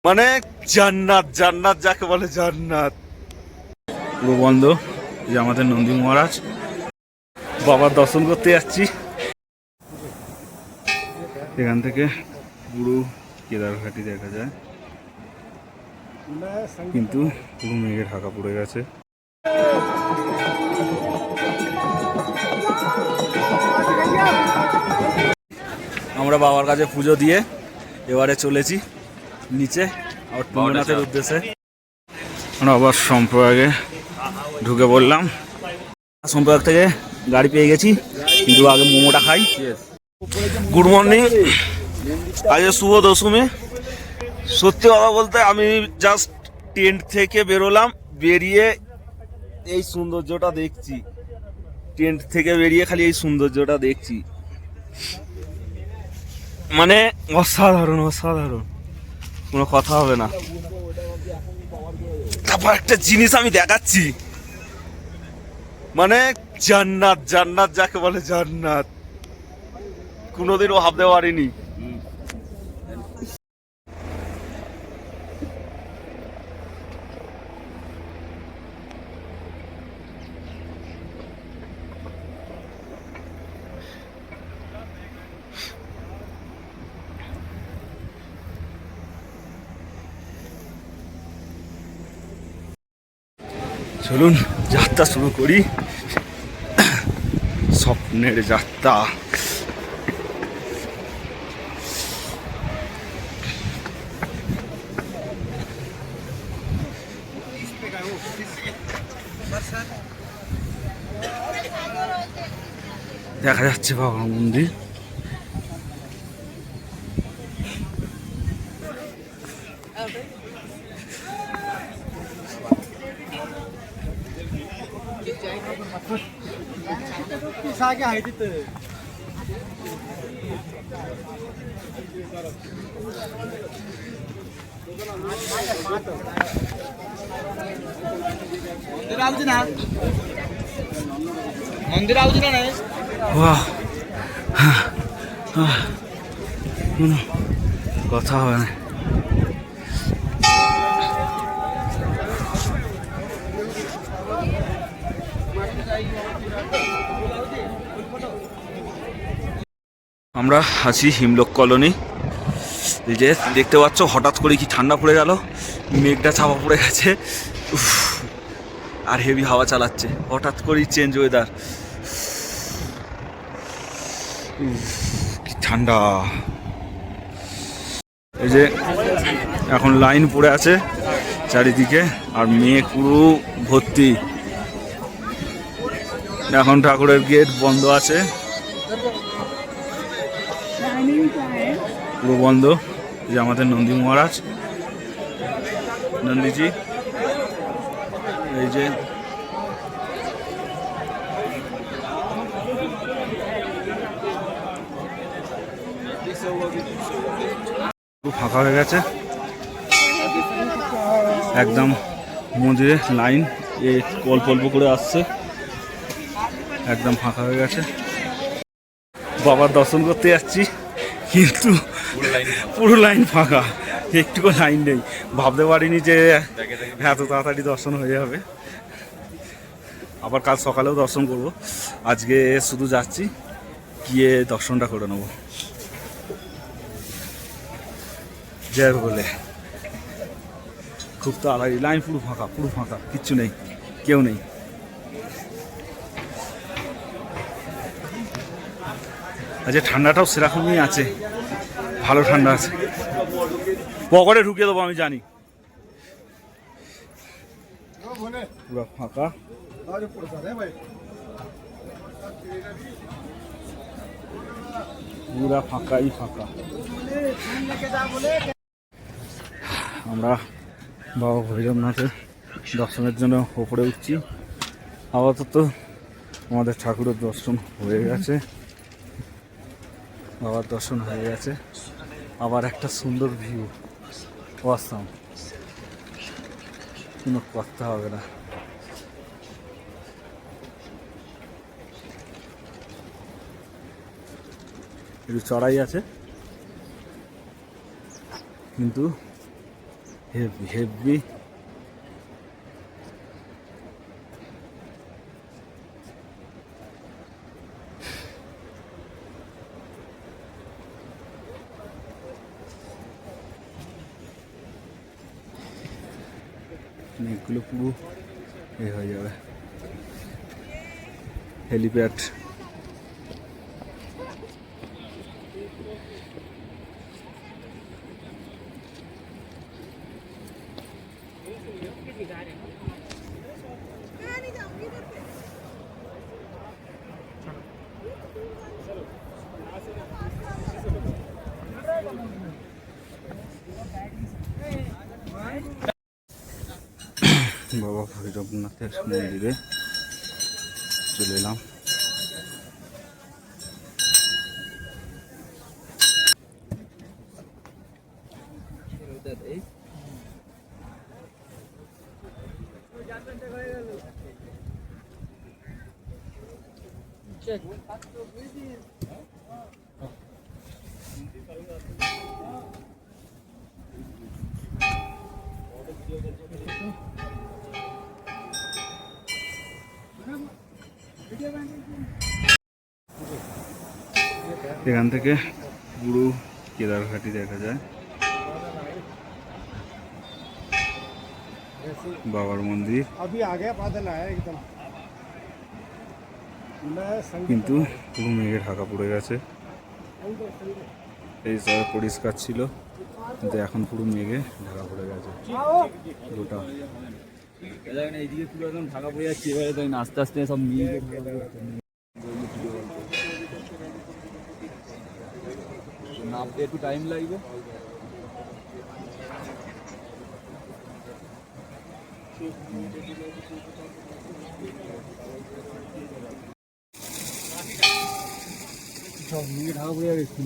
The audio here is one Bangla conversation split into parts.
মানে জান্নাত, জান্নাত যাকে বলে জান্নাত। পুরো বন্ধ। যে আমাদের নন্দী মহারাজ, বাবার দর্শন করতে যাচ্ছি। এখান থেকে পুরো কেদারঘাটি দেখা যায়, কিন্তু পুরো মেঘে ঢাকা পড়ে গেছে। আমরা বাবার কাছে পুজো দিয়ে এবারে চলেছি নিচে আবার তুঙ্গনাথের উদ্দেশ্যে। আমরা আবার সম্প্রয়াগে ঢুকে পড়লাম। সম্প্রয়াগ থেকে গাড়ি পেয়ে গেছি, কিন্তু আগে মোমোটা খাই। গুড মর্নিং, আজ শুভ দশমী। সত্যি কথা বলতে আমি জাস্ট টেন্ট থেকে বেরোলাম, বেরিয়ে এই সৌন্দর্যটা দেখছি। টেন্ট থেকে বেরিয়ে খালি এই সৌন্দর্যটা দেখছি, মানে অসাধারণ অসাধারণ, কোনো কথা হবে না। তারপর একটা জিনিস আমি দেখাচ্ছি, মানে জান্নাত, জান্নাত যাকে বলে জান্নাত, কোনোদিনও ভাবতে পারিনি। চলুন যাত্রা শুরু করি, স্বপ্নের যাত্রা। দেখা যাচ্ছে বাবা মন্দির। मंदिर आउची ना नाही বাহ, কোনো কথা হবে না। আমরা আছি হিমলোক কলোনি। এই যে দেখতে পাচ্ছ, হঠাৎ করে কি ঠান্ডা পড়ে গেল, মেঘটা চাপা পড়ে গেছে, আর হেভি হাওয়া চালাচ্ছে। হঠাৎ করেই চেঞ্জ ওয়েদার, কি ঠান্ডা। এই যে এখন লাইন পড়ে আছে চারিদিকে, আর মেঘ পুরো ভর্তি। এখন ঠাকুরের গেট বন্ধ আছে, পুরো বন্ধ। যে আমাদের নন্দী মহারাজ, নন্দীজি। এই যে ফাঁকা হয়ে গেছে একদম। মন্দিরে লাইন অল্প অল্প করে আসছে, একদম ফাঁকা হয়ে গেছে। বাবার দর্শন করতে যাচ্ছি, কিন্তু পুরো লাইন ফাঁকা, একটুকু লাইন নেই। ভাবতে পারিনি যে এত তাড়াতাড়ি দর্শন হয়ে যাবে। আবার কাল সকালেও দর্শন করব, আজকে শুধু যাচ্ছি, গিয়ে দর্শনটা করে নেব জয় বলে। খুব তাড়াতাড়ি লাইন পুরো ফাঁকা, পুরো ফাঁকা, কিচ্ছু নেই, কেউ নেই। আজকে ঠান্ডাটাও সেরকমই আছে, ভালো ঠান্ডা আছে। পকেটে ঢুকিয়ে দেবো আমি জানি। পুরো ফাঁকা, পুরা ফাঁকাই ফাঁকা। আমরা বাবা ভৈরবনাথের দর্শনের জন্য ওপরে উঠছি। আপাতত আমাদের ঠাকুরের দর্শন হয়ে গেছে, বাবার দর্শন হয়ে গেছে। আবার একটা সুন্দর ভিউ, অসাম, কোনো কথা হবে না। একটু চড়াই আছে, কিন্তু হেভি হেভি। মেঘগুলো পুরো এ হয়ে যাবে। হেলিপ্যাড বাবা ভৈরবনাথের মন্দিরে চলে এলাম। এখান থেকে পুরো কেদারঘাটি দেখা যায়, বাবার মন্দির। কিন্তু পুরো মেঘে ঢাকা পড়ে গেছে। এই জায়গা পরিষ্কার ছিল, কিন্তু এখন পুরো মেঘে ঢাকা পড়ে গেছে গোটা। এইদিকে পুরো একদম ঢাকা পড়ে যাচ্ছে, এবারে তাই আস্তে আস্তে সব নিয়ে নামতে একটু টাইম লাগবে। সব নিয়ে ঢাকা পড়ে গেছি।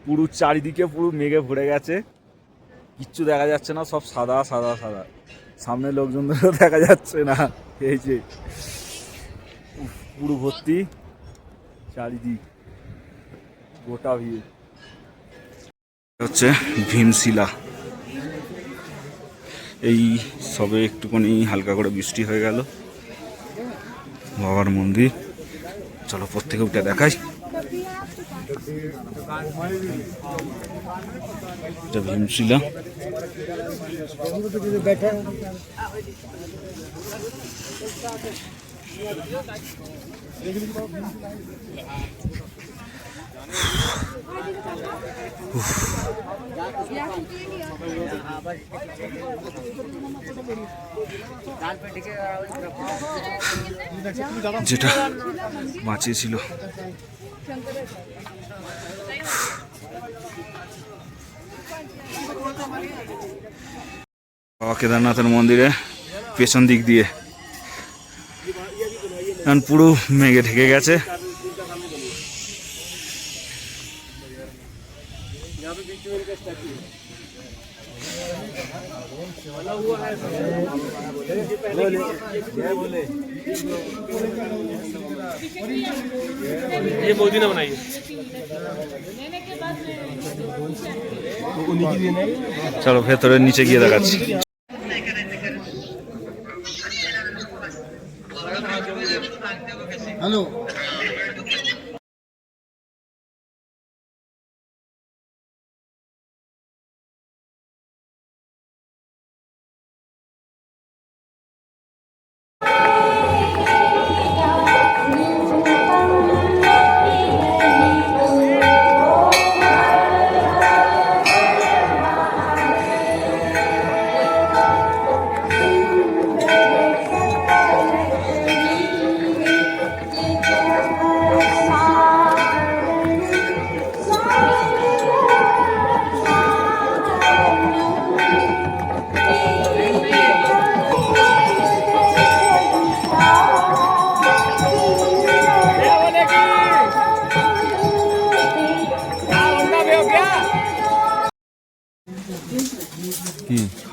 পুরো চারিদিকে পুরো মেঘে ভরে গেছে, কিচ্ছু দেখা যাচ্ছে না, সব সাদা সাদা সাদা। সামনে লোকজনদেরও দেখা যাচ্ছে না। এই যে পুরো ভর্তি চারিদিক, গোটা ভিউ। হচ্ছে ভীমশিলা। এই সবে একটুখানি হালকা করে বৃষ্টি হয়ে গেল। বাবার মন্দির, চলো প্রত্যেকে উঠে দেখাই। এটা ভীমশিলা। যেটা বাঁচিয়েছিল। বাবা কেদারনাথের মন্দিরে পেছন দিক দিয়ে এখন পুরো মেঘে ঢেকে গেছে। ये मोदी ने बनाई है। চলো ভেতরে নিচে গিয়ে দেখাচ্ছি। হ্যালো।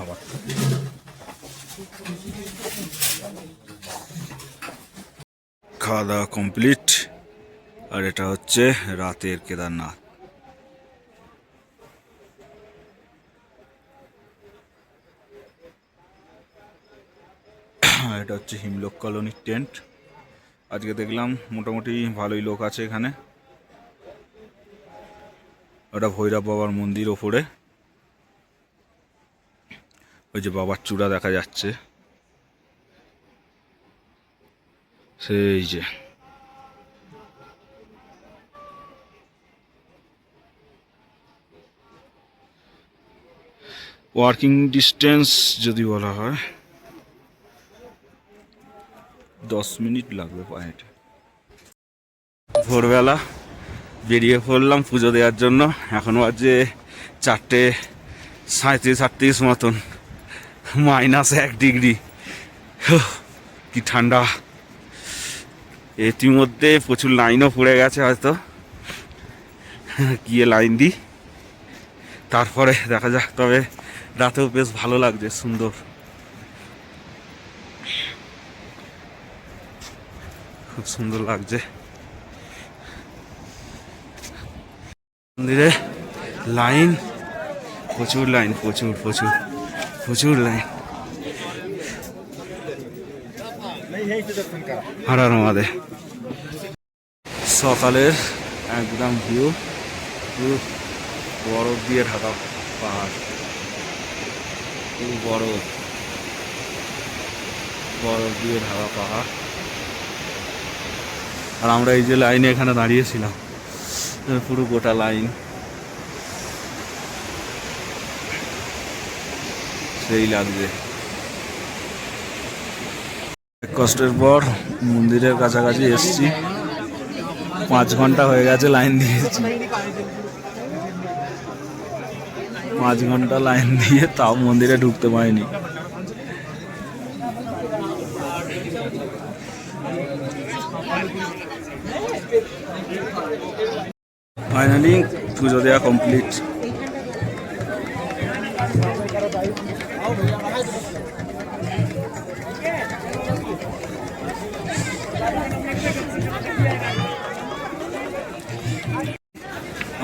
খাবার। খাওয়া দাওয়া কমপ্লিট। আর এটা হচ্ছে রাতের কেদারনাথ। এটা হচ্ছে হিমলোক কলোনির টেন্ট। আজকে দেখলাম মোটামুটি ভালোই লোক আছে এখানে। ওটা ভৈরব বাবার মন্দির ওপরে, ওই যে বাবার চূড়া দেখা যাচ্ছে, সেই যে ওয়ার্কিং ডিস্টেন্স যদি বলা হয় 10 মিনিট লাগবে পায়ে হেঁটে। ভোরবেলা বেরিয়ে পড়লাম পুজো দেওয়ার জন্য। এখন বাজে 4:37-38 মতন, -1 ডিগ্রি। কি ঠান্ডা! ইতিমধ্যে প্রচুর লাইনও পড়ে গেছে, হয়তো গিয়ে লাইন দিই, তারপরে দেখা যাক। তবে রাতেও বেশ ভালো লাগছে, সুন্দর, খুব সুন্দর লাগছে। মন্দিরে লাইন, প্রচুর লাইন, প্রচুর প্রচুর প্রচুর লাইন। হারার মহাদেব। সকালের একদম ভিউ, পুরো বরফ দিয়ে ঢাকা পাহাড়, পুরো বরফ দিয়ে ঢাকা পাহাড়। আর আমরা এই যে লাইনে এখানে দাঁড়িয়েছিলাম, পুরো গোটা লাইন, সেই লাগছে। কষ্টের পর মন্দিরের কাছাকাছি এসছি, 5 ঘন্টা হয়ে গেছে লাইন দিয়েছি। 5 ঘন্টা লাইন দিয়ে তাও মন্দিরে ঢুকতে পারিনি। ফাইনালি পুজো দেওয়া কমপ্লিট।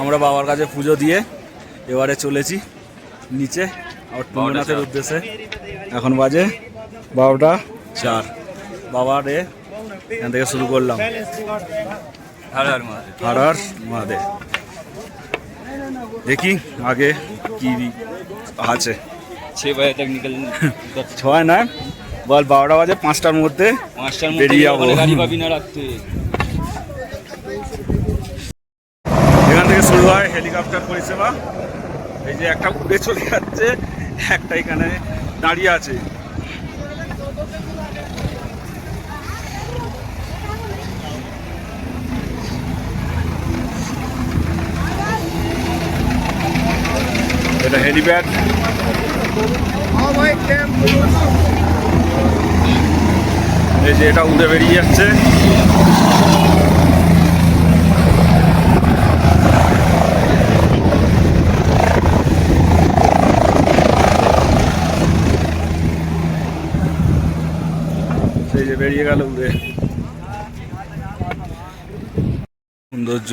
আমরা বাবার কাছে পুজো দিয়ে এবারে চলেছি নিচে আবার টুঙ্গনাথের উদ্দেশ্যে। এখন বাজে 12:04। বাবার এখান থেকে শুরু করলাম। হর হর মহাদেব। দেখি আগে কি আছে। 6 बजे तक निकल 6 না, বল 12টা বাজে, 5টার মধ্যে বেরিয়ে যাবো। গাড়ি পাবি না রাখতে। এখান থেকে শুরু হয় হেলিকপ্টার পরিষেবা। এই যে একটা উড়ে চলে যাচ্ছে, একটা এখানে দাঁড়িয়ে আছে। এটা হেলিপ্যাড। এই যে এটা উড়ে বেরিয়ে যাচ্ছে। এই যে বেরিয়ে গেল উড়ে। সৌন্দর্য,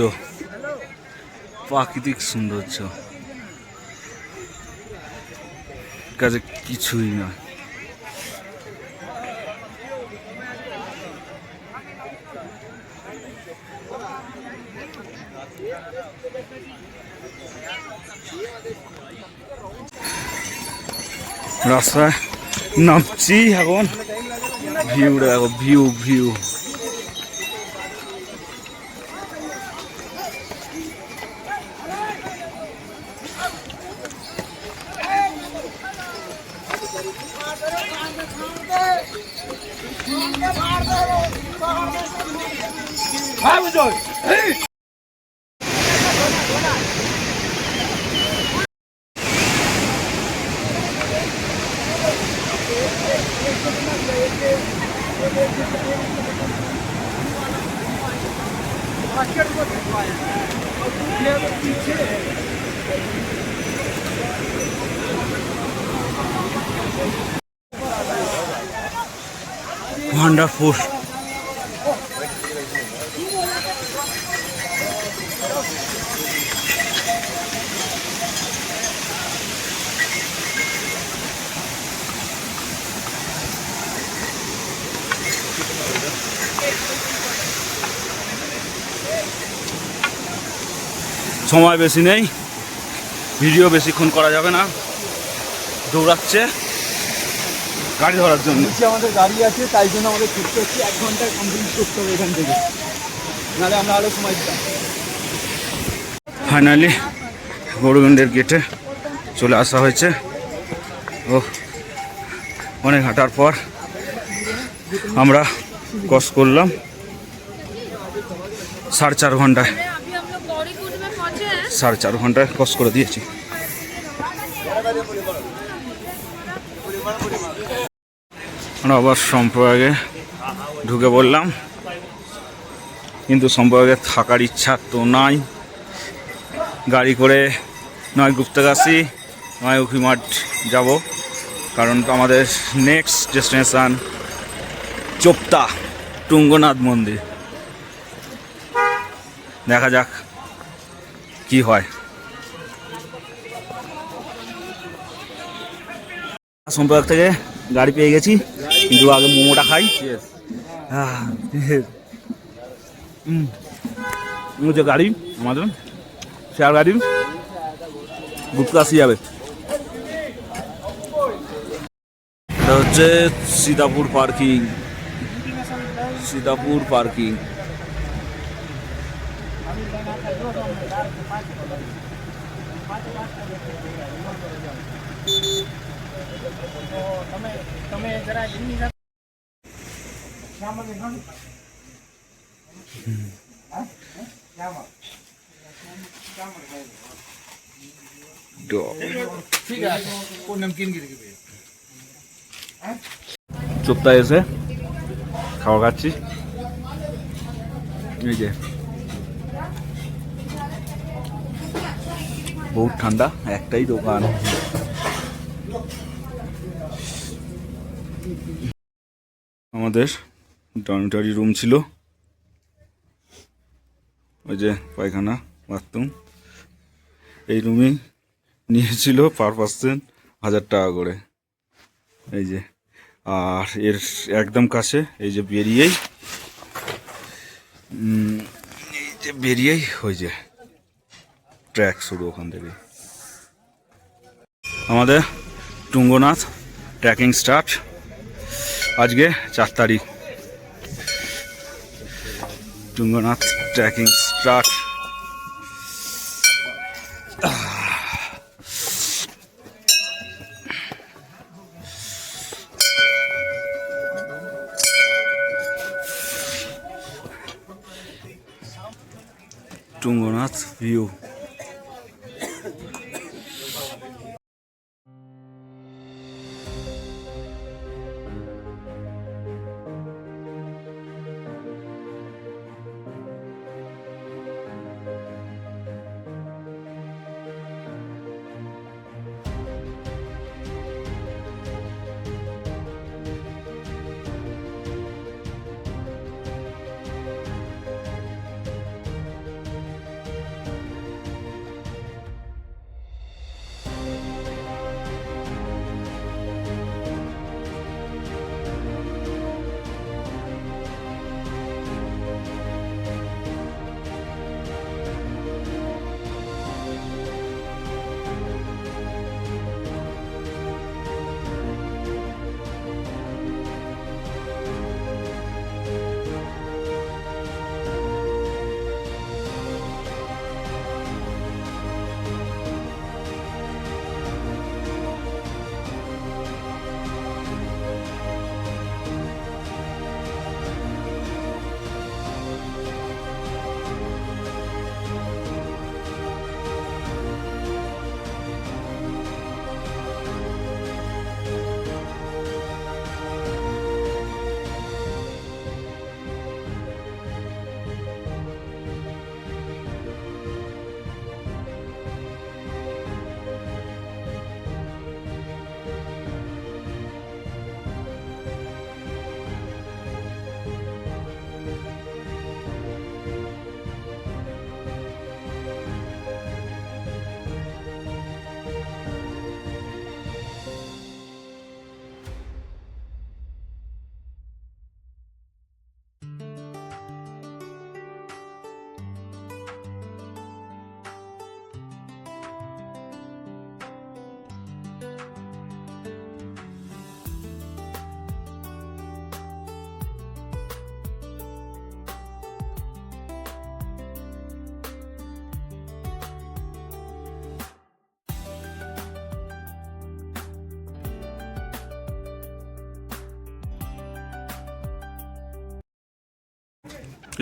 প্রাকৃতিক সৌন্দর্য, কাজে কিছুই না। রাস্তায় নামছি এখন, ভিউ দেখো, ভিউ ভিউ। ওয়ান্ডারফুল। সময় বেশি নেই, ভিডিও বেশিক্ষণ করা যাবে না, দৌড়াচ্ছে গাড়ি ধরার জন্য। নিচে আমাদের গাড়ি আছে, তাই জন্য আমাদের ছুটতে হচ্ছে, 1 ঘন্টায় কমপ্লিট করতে হবে এখান থেকে, নাহলে আমরা আরও সময় দিতাম। ফাইনালি গৌরগঞ্জের গেটে চলে আসা হয়েছে। ও অনেক হাঁটার পর আমরা ক্রস করলাম 4.5 ঘন্টায়, 4.5 ঘন্টায় ক্রস করে দিয়েছি। আমরা আবার সম্প্রদায়ে ঢুকে পড়লাম, কিন্তু সম্প্রদায়ে থাকার ইচ্ছা তো নাই। গাড়ি করে নয় গুপ্তকাশী নয় উখিমাঠ যাব, কারণ আমাদের নেক্সট ডেস্টিনেশান চোপতা টুঙ্গনাথ মন্দির। দেখা যাক কি হয়। সম্প্রদায় থেকে গাড়ি পেয়ে গেছি, কিন্তু আগে মোমোটা খাই। যে গাড়ি আমাদের শেয়ার গাড়ি গুপ্তকাশী যাবে। এটা হচ্ছে সীতাপুর পার্কিং, সীতাপুর পার্কিং। চোপতা এসে খাওয়া খাচ্ছি। এই যে বহুত ঠান্ডা, একটাই দোকান। আমাদের ডরমিটরি রুম ছিল, ওই যে পায়খানা বাথরুম, এই রুমই নিয়েছিল পার পার্সন 1000 টাকা করে। এই যে, আর এর একদম কাছে এই যে বেরিয়েই ওই যে ট্র্যাক শুরু, ওখান থেকে আমাদের টুঙ্গনাথ ট্রেকিং স্টার্ট। আজকে 4 তারিখ, টুঙ্গনাথ ট্রেকিং স্টার্ট। টুঙ্গনাথ ভিউ।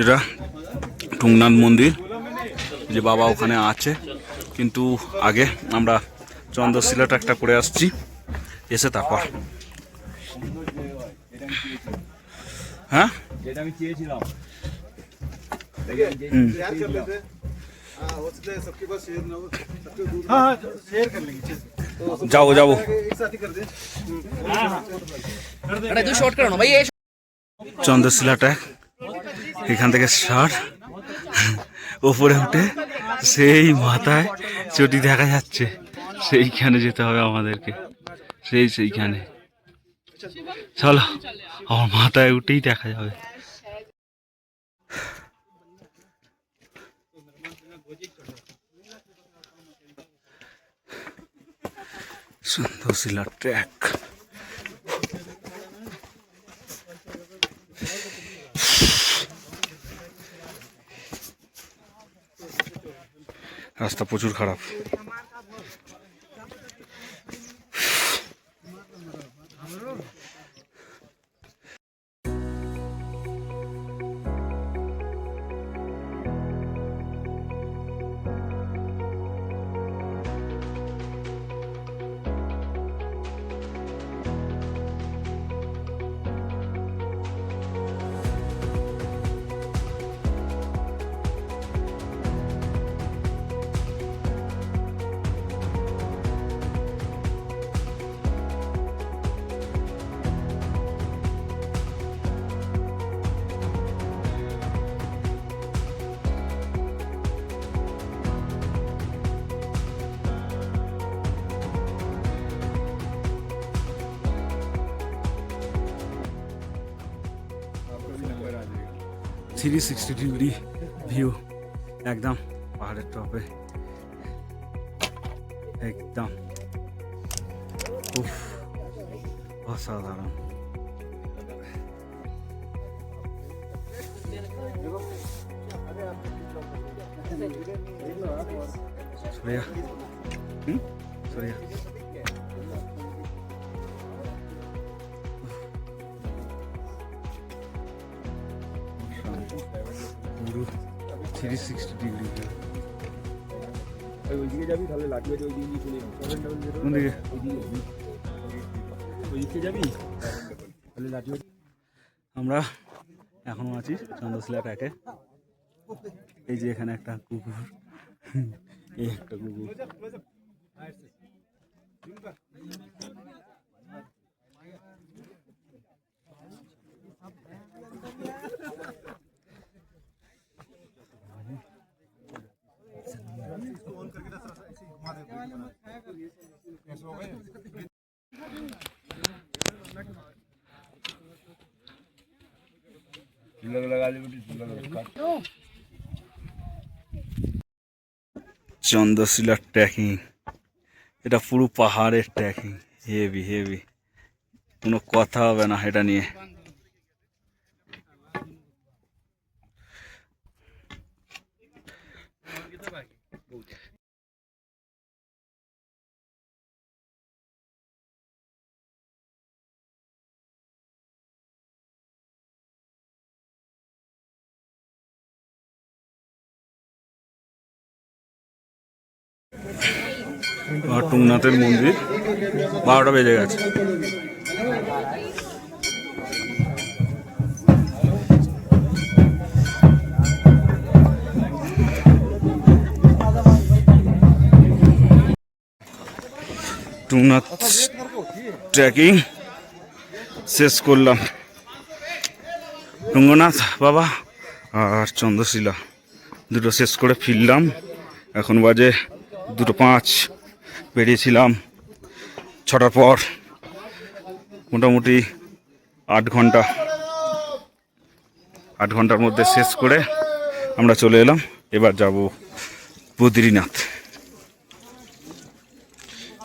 এটা টুংনাথ মন্দির, যে বাবা ওখানে আছে, কিন্তু আগে আমরা চন্দ্রশিলাটা একটা করে আসছি, এসে তারপর হ্যাঁ যেটা আমি চেয়েছিলাম। যাবো যাবো। চন্দ্রশিলাটা এখান থেকে ষাট ওপরে উঠে সেই মাথায় চটি দেখা যাচ্ছে, সেইখানে যেতে হবে আমাদেরকে, সেইখানে চলো, আমার মাথায় উঠেই দেখা যাবে। চন্দ্রশিলা ট্র্যাক, রাস্তা প্রচুর খারাপ। থ্রি 360 ডিগ্রি ভিউ একদম পাহাড়ের টপে, একদম উফ, অসাধারণ। সরিয়া সরিয়া পুরো 360 ডিগ্রি ভিউ। ওইদিকে যাবি তাহলে লাঠিয়ে ওই দিকে চলে যাবি। কোন দিকে? ওইদিকে যাবি তাহলে লাঠিয়ে। আমরা এখনো আছি চন্দ্রশিলা ট্র্যাকে। এই যে এখানে একটা কুকুর, এই একটা কুকুর। চন্দ্রশিলা ট্রেকিং, এটা পুরো পাহাড়ের ট্রেকিং, হেভি হেভি, কোনো কথা হবে না এটা নিয়ে। টুংনাথের মন্দির, 12টা বেজে গেছে। টুংনাথ ট্রেকিং শেষ করলাম, টুঙ্গনাথ বাবা আর চন্দ্রশিলা দুটো শেষ করে ফিরলাম। এখন বাজে 2:05, বেরিয়েছিলাম 6টার পর, মোটামুটি 8 ঘন্টা, 8 ঘন্টার মধ্যে শেষ করে আমরা চলে এলাম। এবার যাব বদ্রীনাথ।